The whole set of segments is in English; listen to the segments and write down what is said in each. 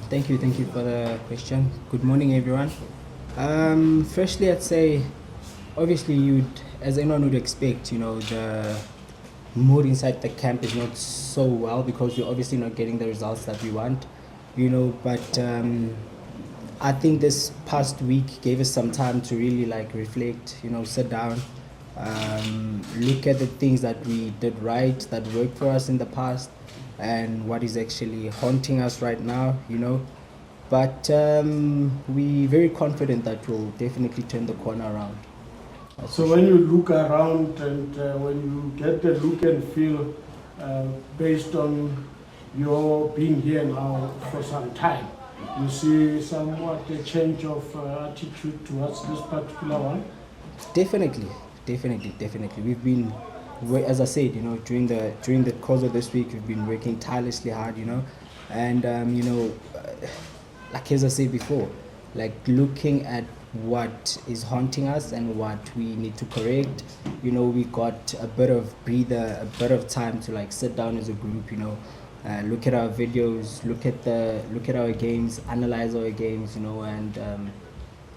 Thank you for the question. Good morning, everyone. Firstly, I'd say, obviously, as anyone would expect, the mood inside the camp is not so well because we're obviously not getting the results that we want, But I think this past week gave us some time to really like reflect, sit down, look at the things that we did right, that worked for us in the past, and what is actually haunting us right now, But we're very confident that we'll definitely turn the corner around. So when you look around and when you get the look and feel based on your being here now for some time, you see somewhat a change of attitude towards this particular one? Definitely. We've been, as I said, during the course of this week, we've been working tirelessly hard, and like as I said before, like looking at what is haunting us and what we need to correct. We got a bit of breather, a bit of time to like sit down as a group. Look at our videos, look at our games, analyze our games. And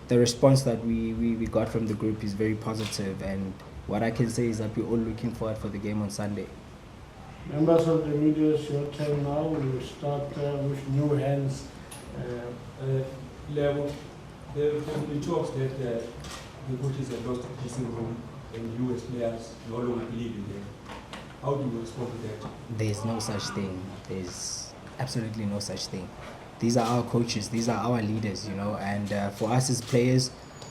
the response that we got from the group is very positive. And what I can say is that we're all looking forward for the game on Sunday. Members of the media, it's your turn now. We'll start with new hands. Level, there have been talks that the coaches have lost the dressing room and you as players no longer believe in them. How do you respond to that? There's no such thing. There's absolutely no such thing. These are our coaches. These are our leaders, And for us as players,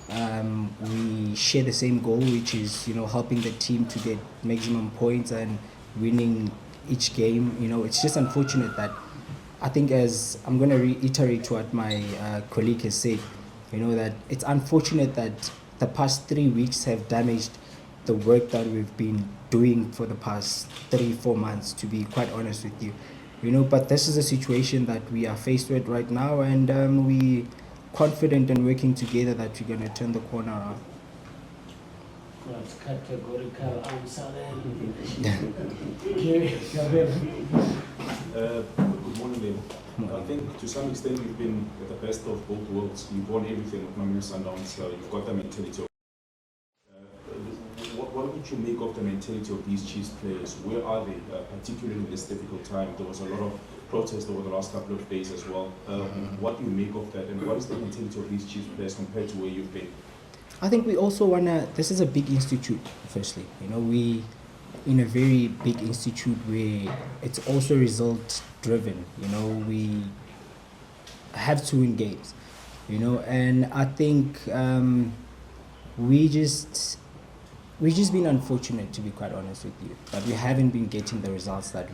we share the same goal, which is, helping the team to get maximum points and winning each game. It's just unfortunate that I think, as I'm going to reiterate what my colleague has said, that it's unfortunate that the past 3 weeks have damaged the work that we've been doing for the past 3-4 months, to be quite honest with you. But this is a situation that we are faced with right now, and we confident and working together that we're going to turn the corner around. That's categorical answer then. Okay, Good morning, Lebo. I think to some extent you've been at the best of both worlds. You've won everything with Mamelodi Sundowns. You've got the mentality of. What would you make of the mentality of these Chiefs players? Where are they, particularly in this difficult time? There was a lot of protest over the last couple of days as well. What do you make of that, and what is the mentality of these Chiefs players compared to where you've been? I think we also this is a big institute, firstly. We in a very big institute where it's also result driven. We have to win games, and I think we just been unfortunate, to be quite honest with you, that we haven't been getting the results that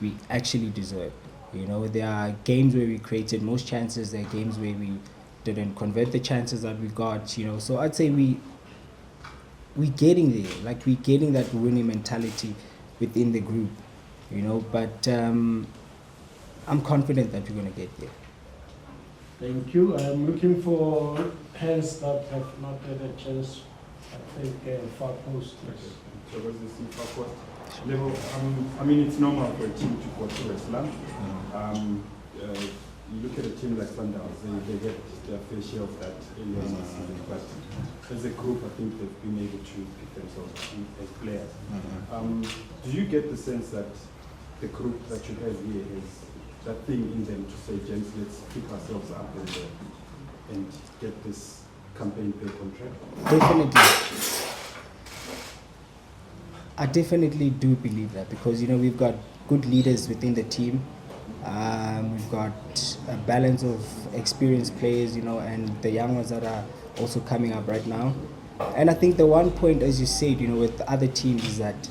we actually deserve. There are games where we created most chances, there are games where we didn't convert the chances that we got, So I'd say we're getting there, like we're getting that winning mentality within the group, But I'm confident that we're going to get there. Thank you. I'm looking for hands that have not had a chance. I think far post. So was this in far post? Level, it's normal for a team to go through a slump. You look at a team like Sundowns, they get their fair share of that early on the season, but as a group, I think they've been able to pick themselves as players. Do you get the sense that the group that you have here has that thing in them to say, gents, let's pick ourselves up and get this campaign back on track? Definitely. I definitely do believe that because, we've got good leaders within the team. We've got a balance of experienced players, and the young ones that are also coming up right now. And I think the one point, as you said, with the other teams is that,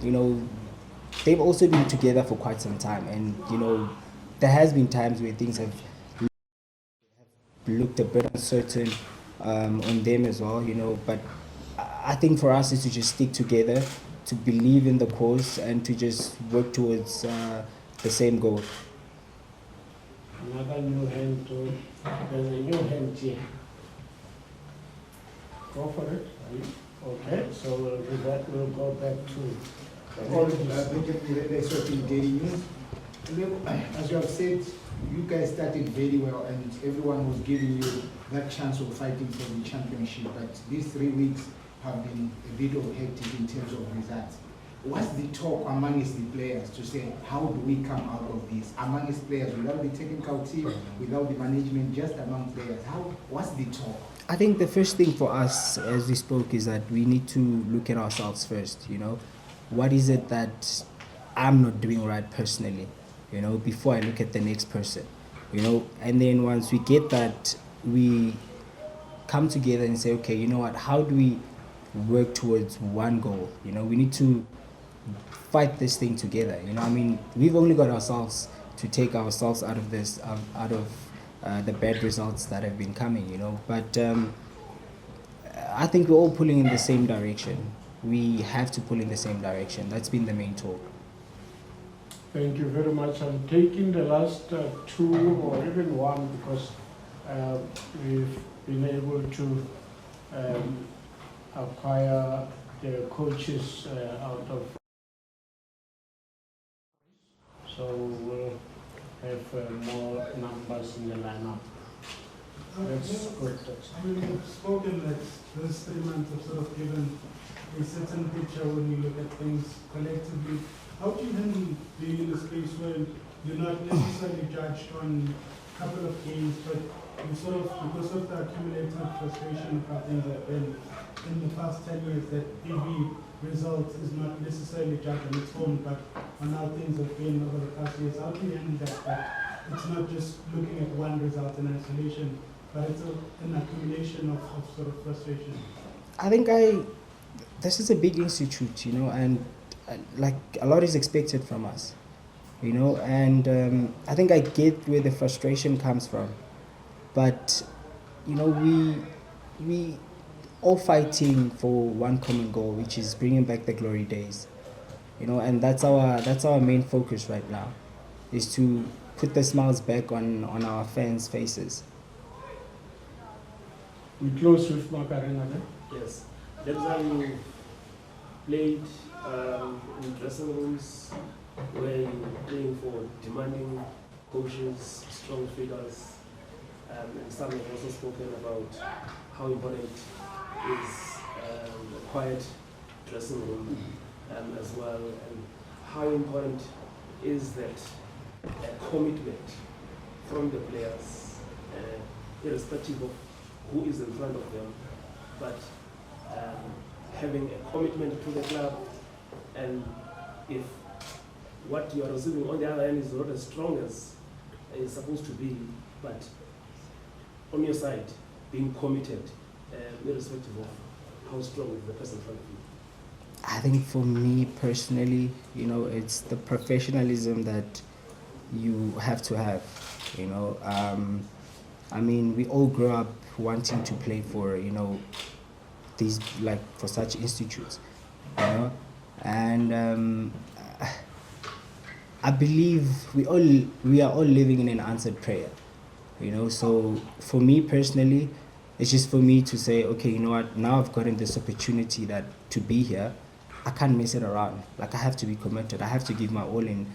they've also been together for quite some time. And, there has been times where things have looked a bit uncertain on them as well, But I think for us is to just stick together, to believe in the cause, and to just work towards the same goal. Another new hand. There's a new hand here. Go for it. Okay, so with that we'll go back to I think that's what we daily news. As you have said, you guys started very well and everyone was giving you that chance of fighting for the championship, but these 3 weeks have been a bit of hectic in terms of results. What's the talk amongst the players to say, how do we come out of this? Amongst players, without the technical team, without the management, just among players, what's the talk? I think the first thing for us, as we spoke, is that we need to look at ourselves first. What is it that I'm not doing right personally, before I look at the next person, and then once we get that, we come together and say, okay, you know what, how do we work towards one goal? We need to fight this thing together. We've only got ourselves to take ourselves out of this, out of the bad results that have been coming, but I think we're all pulling in the same direction. We have to pull in the same direction. That's been the main talk. Thank you very much. I'm taking the last 2 or even 1 because we've been able to acquire the coaches out of. So we'll have more numbers in the lineup. That's good. We've spoken that those 3 months have sort of given a certain picture when you look at things collectively. How do you handle being in a space where you're not necessarily judged on a couple of games, but you sort of, because of the accumulated frustration of how things have been in the past 10 years, that every result is not necessarily judged on its own, but on how things have been over the past years? How do you handle that it's not just looking at one result in isolation, but it's an accumulation of sort of frustration? I think this is a big institute, and like a lot is expected from us, and I think I get where the frustration comes from, but we all fighting for one common goal, which is bringing back the glory days, and that's our main focus right now, is to put the smiles back on our fans' faces. We close with Macarena then. Yes. Lebogang played in dressing rooms where you're playing for demanding coaches, strong figures, and some have also spoken about how important is a quiet dressing room as well, and how important is that commitment from the players, irrespective of who is in front of them, but having a commitment to the club, and if what you are receiving on the other end is not as strong as it's supposed to be, but on your side, being committed, irrespective of how strong is the person in front of you. I think for me personally, it's the professionalism that you have to have, we all grow up wanting to play for, these, like, for such institutes, and I believe we are all living in an answered prayer, so for me personally, it's just for me to say, okay, you know what, now I've gotten this opportunity to be here, I can't mess it around. Like, I have to be committed. I have to give my all in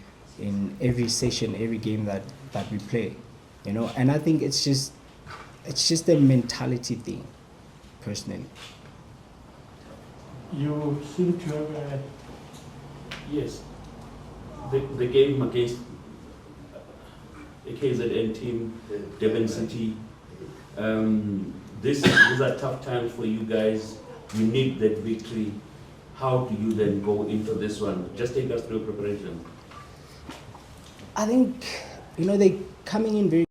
every session, every game that we play, and I think it's just a mentality thing, personally. You seem to have a... Yes. The game against the KZN team, Durban City, these are tough times for you guys. You need that victory. How do you then go into this one? Just take us through preparation. I think, they coming in very...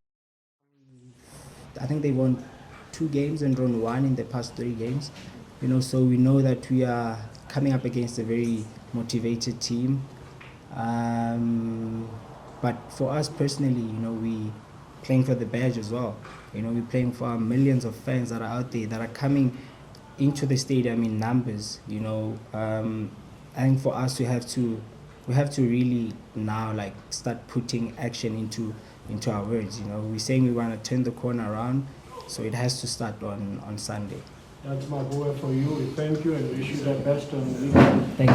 I think they won 2 games and drawn 1 in the past 3 games. So we know that we are coming up against a very motivated team. But for us personally, we playing for the badge as well. We're playing for our millions of fans that are out there, that are coming into the stadium in numbers. I think for us, we have to really now, like, start putting action into our words. We're saying we want to turn the corner around, so it has to start on Sunday. That's Maboe for you. We thank you and wish you the best on the weekend. Thank you.